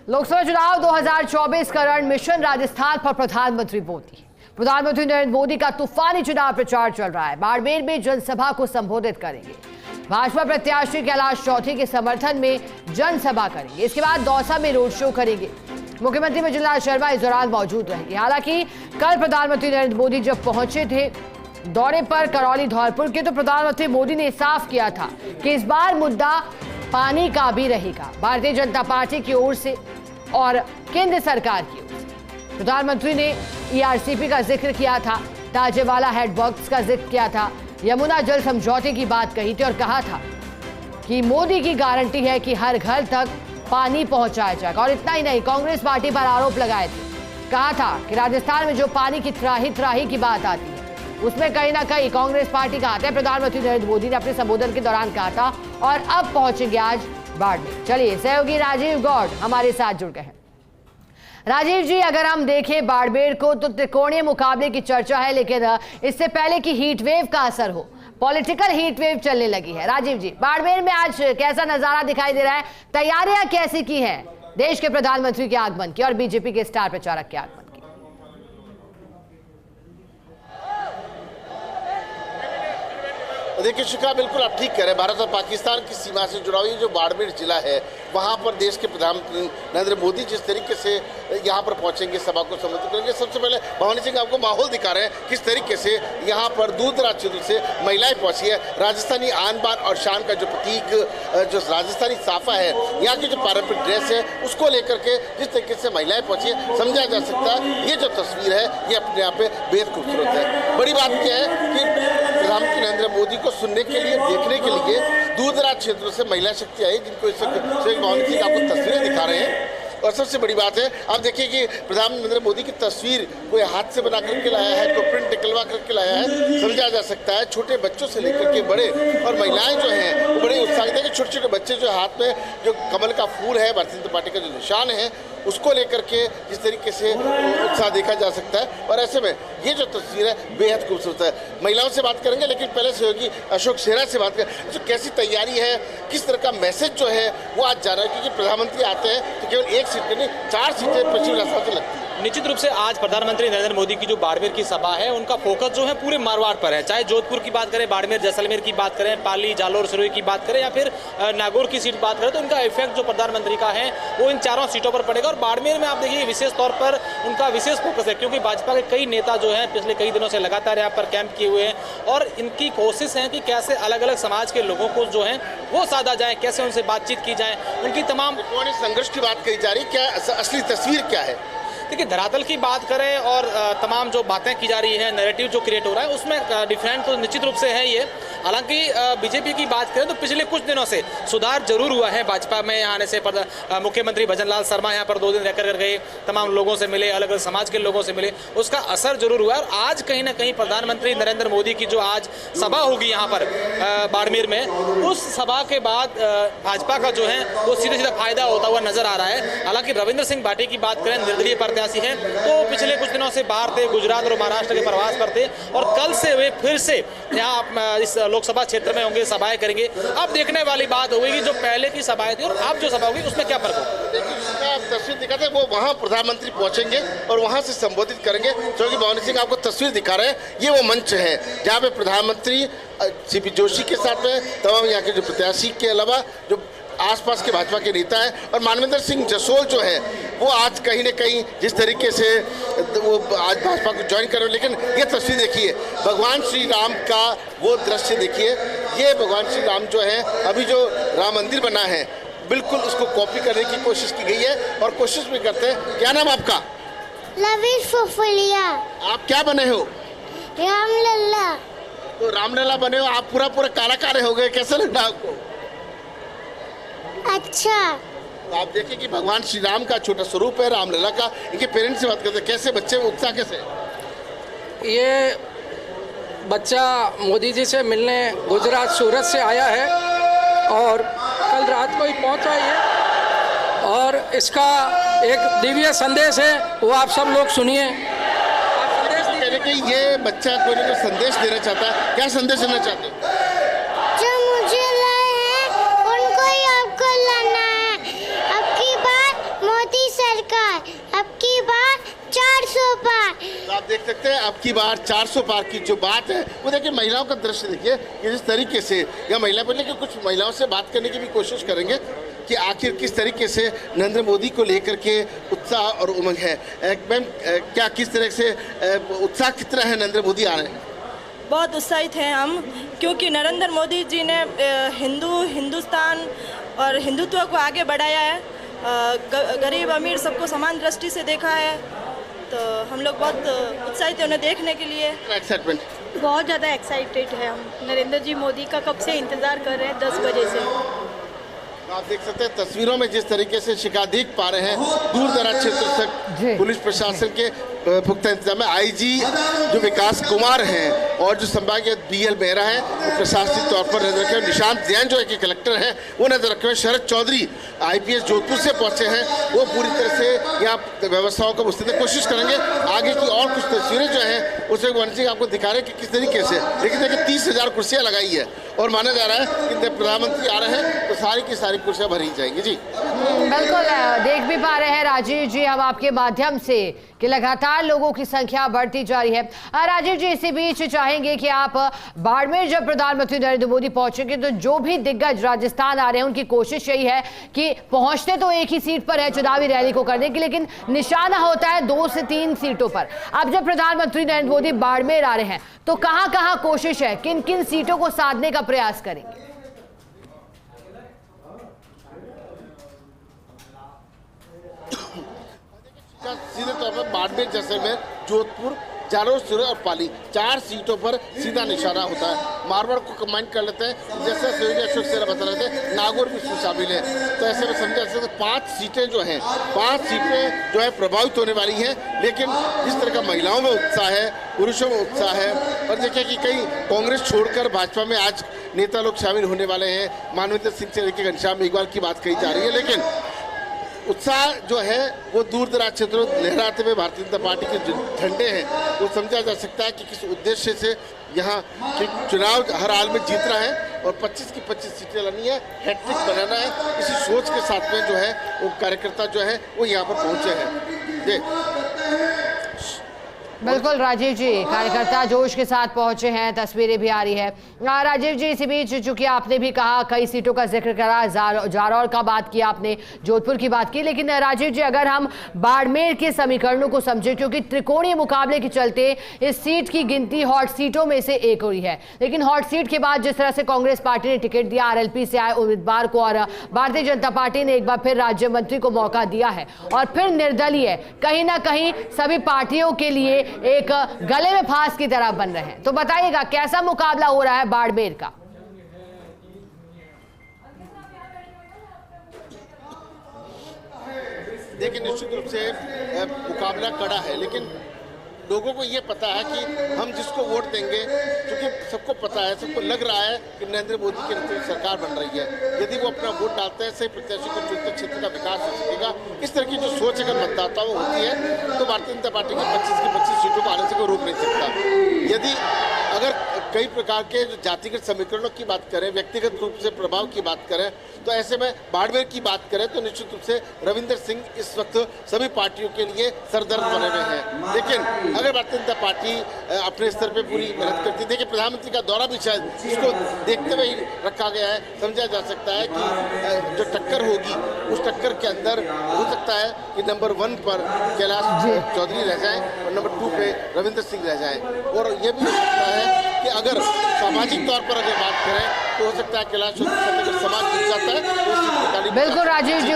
लोकसभा चुनाव 2024 का रण मिशन राजस्थान पर प्रधानमंत्री मोदी। प्रधानमंत्री नरेंद्र मोदी का तूफानी चुनाव प्रचार चल रहा है। बाड़मेर में जनसभा को संबोधित करेंगे। भाजपा प्रत्याशी कैलाश चौधरी के समर्थन में जनसभा करेंगे। इसके बाद दौसा में रोड शो करेंगे। मुख्यमंत्री भजनलाल शर्मा इस दौरान मौजूद रहेंगे। हालांकि कल प्रधानमंत्री नरेंद्र मोदी जब पहुंचे थे दौरे पर करौली धौलपुर के, तो प्रधानमंत्री मोदी ने साफ किया था कि इस बार मुद्दा पानी का भी रहेगा। भारतीय जनता पार्टी की ओर से और केंद्र सरकार की ओर से प्रधानमंत्री ने ईआरसीपी का जिक्र किया था, ताजेवाला हेडवर्क्स का जिक्र किया था, यमुना जल समझौते की बात कही थी और कहा था कि मोदी की गारंटी है कि हर घर तक पानी पहुंचाया जाएगा। और इतना ही नहीं, कांग्रेस पार्टी पर आरोप लगाए थे, कहा था कि राजस्थान में जो पानी की त्राही की बात आती है उसमें कहीं ना कहीं कांग्रेस पार्टी का हाथ है। प्रधानमंत्री नरेंद्र मोदी ने अपने संबोधन के दौरान कहा था और अब पहुंचेंगे आज बाड़मेर। चलिए, सहयोगी राजीव गौड़ हमारे साथ जुड़ गए हैं। राजीव जी, अगर हम देखें बाड़मेर को तो त्रिकोणीय मुकाबले की चर्चा है, लेकिन इससे पहले कि हीट वेव का असर हो, पॉलिटिकल हीट वेव चलने लगी है। राजीव जी, बाड़मेर में आज कैसा नजारा दिखाई दे रहा है? तैयारियां कैसी की हैं देश के प्रधानमंत्री के आगमन की और बीजेपी के स्टार प्रचारक के आगमन? देखिए शिखा, बिल्कुल आप ठीक कह रहे हैं। भारत और पाकिस्तान की सीमा से जुड़ा हुआ जो बाड़मेर जिला है, वहाँ पर देश के प्रधानमंत्री नरेंद्र मोदी जिस तरीके से यहाँ पर पहुँचेंगे, सभा को संबोधित करेंगे। सबसे पहले भवानी सिंह आपको माहौल दिखा रहे हैं किस तरीके से यहाँ पर दूर दराज क्षेत्र से महिलाएं पहुँची है। राजस्थानी आन बान और शान का जो प्रतीक, जो राजस्थानी साफा है, यहाँ की जो पारंपरिक ड्रेस है, उसको लेकर के जिस तरीके से महिलाएं पहुँची है, समझा जा सकता है ये जो तस्वीर है ये अपने आप में बेहद खूबसूरत है। बड़ी बात यह है कि प्रधानमंत्री नरेंद्र मोदी को सुनने के लिए, देखने के लिए दूर दराज क्षेत्रों से महिला शक्ति आई, जिनको इस वक्त भवानी सिंह आपको तस्वीरें दिखा रहे हैं। और सबसे बड़ी बात है, आप देखिए कि प्रधानमंत्री नरेंद्र मोदी की तस्वीर कोई हाथ से बना करके लाया है, कोई प्रिंट निकलवा करके लाया है, समझा जा सकता है छोटे बच्चों से लेकर के बड़े और महिलाएं जो हैं वो बड़े उत्साहित है कि छोटे छोटे बच्चे जो हाथ में जो कमल का फूल है, भारतीय जनता पार्टी का जो निशान है, उसको लेकर के जिस तरीके से उत्साह देखा जा सकता है। और ऐसे में ये जो तस्वीर है बेहद खूबसूरत है। महिलाओं से बात करेंगे, लेकिन पहले सहयोगी अशोक सेहरा से बात करें, जो कैसी तैयारी है, किस तरह का मैसेज जो है वो आज जा रहा है, क्योंकि प्रधानमंत्री आते हैं तो केवल एक सीट पे नहीं 4 सीटें पश्चिम राजस्थान से लगती है। निश्चित रूप से आज प्रधानमंत्री नरेंद्र मोदी की जो बाड़मेर की सभा है, उनका फोकस जो है पूरे मारवाड़ पर है। चाहे जोधपुर की बात करें, बाड़मेर जैसलमेर की बात करें, पाली जालोर सिरोही की बात करें या फिर नागौर की सीट बात करें, तो उनका इफेक्ट जो प्रधानमंत्री का है वो इन चारों सीटों पर पड़ेगा। और बाड़मेर में आप देखिए विशेष तौर पर उनका विशेष फोकस है, क्योंकि भाजपा के कई नेता जो हैं पिछले कई दिनों से लगातार यहाँ पर कैंप किए हुए हैं और इनकी कोशिश है कि कैसे अलग अलग समाज के लोगों को जो है वो साधा जाए, कैसे उनसे बातचीत की जाए। उनकी तमाम संघर्ष की बात कही जा रही, क्या असली तस्वीर क्या है? देखिए, धरातल की बात करें और तमाम जो बातें की जा रही है, नैरेटिव जो क्रिएट हो रहा है, उसमें डिफरेंट तो निश्चित रूप से है ये। हालांकि बीजेपी की बात करें तो पिछले कुछ दिनों से सुधार जरूर हुआ है। भाजपा में आने से मुख्यमंत्री भजनलाल शर्मा यहाँ पर 2 दिन रहकर गए, तमाम लोगों से मिले, अलग अलग समाज के लोगों से मिले, उसका असर जरूर हुआ है। और आज कहीं ना कहीं प्रधानमंत्री नरेंद्र मोदी की जो आज सभा होगी यहाँ पर बाड़मेर में, उस सभा के बाद भाजपा का जो है वो सीधा सीधा फायदा होता हुआ नजर आ रहा है। हालांकि रविंद्र सिंह भाटी की बात करें, निर्दलीय प्रत्याशी हैं, तो पिछले कुछ दिनों से बाहर थे, गुजरात और महाराष्ट्र के प्रवास पर थे और कल से वे फिर से यहाँ इस लोकसभा क्षेत्र में होंगे, सभाएं करेंगे। अब देखने वाली बात होगी कि जो पहले की सभाएं थी और अब जो सभा होगी उसमें क्या फर्क होगा। देखिए, तस्वीर दिखाते हैं, वो वहाँ प्रधानमंत्री पहुंचेंगे और वहां से संबोधित करेंगे। जो कि भवानी सिंह आपको तस्वीर दिखा रहे हैं, ये वो मंच है जहाँ पे प्रधानमंत्री सीपी जोशी के साथ में तमाम यहाँ के जो प्रत्याशी के अलावा जो आसपास के भाजपा के नेता हैं और मानवेंद्र सिंह जसोल जो है वो आज कहीं न कहीं जिस तरीके से वो आज भाजपा को ज्वाइन कर रहे हैं। लेकिन ये तस्वीर देखिए, भगवान श्री राम का वो दृश्य देखिए। ये भगवान श्री राम जो है, अभी जो राम मंदिर बना है, बिल्कुल उसको कॉपी करने की कोशिश की गई है और कोशिश भी करते हैं। क्या नाम आपका? लवीश फुफलिया। आप क्या बने हो? रामलला। तो रामलला बने हो आप, पूरा काला काले हो गए, कैसा लग रहा है आपको? अच्छा। तो आप देखिए कि भगवान श्री राम का छोटा स्वरूप है, रामलला का। इनके पेरेंट्स से बात करते हैं, कैसे बच्चे उत्साह कैसे? ये बच्चा मोदी जी से मिलने गुजरात सूरत से आया है और कल रात को ही पहुंचा ये, और इसका एक दिव्य संदेश है, वो आप सब लोग सुनिए। आप संदेश कहने कि ये बच्चा कोई ना कोई संदेश देना चाहता है, क्या संदेश देना चाहते हैं? जो मुझे लाए हैं उनको ही आपको लाना है। अब की बार मोदी तो आप देख सकते हैं अब की बार 400 पार की जो बात है वो देखिए महिलाओं का दृश्य देखिए कि जिस तरीके से या महिला बोले कि कुछ महिलाओं से बात करने की भी कोशिश करेंगे कि आखिर किस तरीके से नरेंद्र मोदी को लेकर के उत्साह और उमंग है। मैम क्या किस तरह से उत्साह कितना है नरेंद्र मोदी आ रहे हैं? बहुत उत्साहित हैं हम, क्योंकि नरेंद्र मोदी जी ने हिंदुस्तान और हिंदुत्व को आगे बढ़ाया है। गरीब अमीर सबको समान दृष्टि से देखा है, तो हम लोग बहुत उत्साहित हैं उन्हें देखने के लिए। एक्साइटमेंट बहुत ज़्यादा एक्साइटेड है हम। नरेंद्र जी मोदी का कब से इंतज़ार कर रहे हैं, 10 बजे से। आप देख सकते हैं तस्वीरों में जिस तरीके से शिकार देख पा रहे हैं दूर दराज क्षेत्र तक पुलिस प्रशासन के पुख्ता इंतजाम है। आईजी जो विकास कुमार हैं और जो संभागीय बीएल बेहरा हैं वो प्रशासनिक तौर पर नजर रखे हुए। निशांत जैन जो है कि कलेक्टर हैं वो नजर रखे हुए। शरद चौधरी आईपीएस जोधपुर से पहुंचे हैं, वो पूरी तरह से यहाँ व्यवस्थाओं को मुस्तैद कोशिश करेंगे। आगे की और कुछ तस्वीरें जो हैं उसमें वन सिंह आपको दिखा रहे हैं कि किस तरीके से, लेकिन देखिए 30,000 कुर्सियाँ लगाई है और माना जा रहा है कि प्रधानमंत्री आ रहे हैं तो सारी की सारी कुर्सियाँ भरी जाएंगी। जी बिल्कुल देख भी पा रहे हैं राजीव जी हम आपके माध्यम से कि लगातार लोगों की संख्या बढ़ती जा रही है। राजीव जी इसी बीच चाहेंगे कि आप बाड़मेर जब प्रधानमंत्री नरेंद्र मोदी पहुंचेंगे तो जो भी दिग्गज राजस्थान आ रहे हैं उनकी कोशिश यही है कि पहुंचते तो एक ही सीट पर है चुनावी रैली को करने की, लेकिन निशाना होता है 2 से 3 सीटों पर। अब जब प्रधानमंत्री नरेंद्र मोदी बाड़मेर आ रहे हैं तो कहां कहां कोशिश है, किन किन सीटों को साधने का प्रयास करेंगे? सीधे तौर पर बाड़मेर, जैसलमेर, जोधपुर, जालोर, सूरत और पाली 4 सीटों पर सीधा निशाना होता है। मारवाड़ को कंबाइन कर लेते हैं, जैसे सहयोगी अशोक सेना बता रहे थे, नागौर भी इसमें शामिल है। तो ऐसे में समझा जा सकता है 5 सीटें जो हैं 5 सीटें जो है प्रभावित होने वाली हैं। लेकिन जिस तरह का महिलाओं में उत्साह है, पुरुषों में उत्साह है, और देखिए कि कई कांग्रेस छोड़कर भाजपा में आज नेता लोग शामिल होने वाले हैं। मानवेंद्र सिंह से लेकर घनश्याम मेघवाल की बात कही जा रही है, लेकिन उत्साह जो है वो दूर दराज क्षेत्रों लहराते हुए भारतीय जनता पार्टी के जो झंडे हैं वो समझा जा सकता है कि किस उद्देश्य से यहाँ चुनाव हर हाल में जीतना है और 25 की 25 सीटें लानी है, हैट्रिक बनाना है। इसी सोच के साथ में जो है वो कार्यकर्ता जो है वो यहाँ पर पहुँचे हैं। जी बिल्कुल राजीव जी, कार्यकर्ता जोश के साथ पहुंचे हैं, तस्वीरें भी आ रही है। राजीव जी इसी बीच चूंकि आपने भी कहा कई सीटों का जिक्र करा, जालौर का बात किया आपने, जोधपुर की बात की, लेकिन राजीव जी अगर हम बाड़मेर के समीकरणों को समझे, क्योंकि त्रिकोणीय मुकाबले के चलते इस सीट की गिनती हॉट सीटों में से एक हुई है, लेकिन हॉट सीट के बाद जिस तरह से कांग्रेस पार्टी ने टिकट दिया आरएलपी से आए उम्मीदवार को और भारतीय जनता पार्टी ने एक बार फिर राज्य मंत्री को मौका दिया है और फिर निर्दलीय कहीं ना कहीं सभी पार्टियों के लिए एक गले में फांस की तरह बन रहे हैं। तो बताइएगा कैसा मुकाबला हो रहा है बाड़मेर का? देखिए निश्चित रूप से मुकाबला कड़ा है, लेकिन लोगों को ये पता है कि हम जिसको वोट देंगे, क्योंकि सबको पता है, सबको लग रहा है कि नरेंद्र मोदी की नेतृत्व सरकार बन रही है। यदि वो अपना वोट डालते हैं सही प्रत्याशी को चुनते, क्षेत्र का विकास हो सकेगा। इस तरह की जो सोच अगर मतदाताओं होती है तो भारतीय जनता पार्टी की 25 की 25 सीटों को आने से कोई रोक नहीं सकता। यदि अगर कई प्रकार के जो जातिगत समीकरणों की बात करें, व्यक्तिगत रूप से प्रभाव की बात करें, तो ऐसे में बाड़मेर की बात करें तो निश्चित रूप से रविंदर सिंह इस वक्त सभी पार्टियों के लिए सरदर्द बने हुए हैं। लेकिन अगर भारतीय जनता पार्टी अपने स्तर पे पूरी मेहनत करती, देखिए प्रधानमंत्री का दौरा भी शायद इसको देखते हुए ही रखा गया है। समझा जा सकता है कि जो टक्कर होगी उस टक्कर के अंदर हो सकता है कि नंबर 1 पर कैलाश चौधरी रह जाए और नंबर 2 पे रविंदर सिंह रह जाए। और ये भी हो सकता है कि अगर सामाजिक तौर पर अगर बात करें तो हो सकता है कैलाश चौधरी समाज जुट जाता है तो बिल्कुल राजीव जी।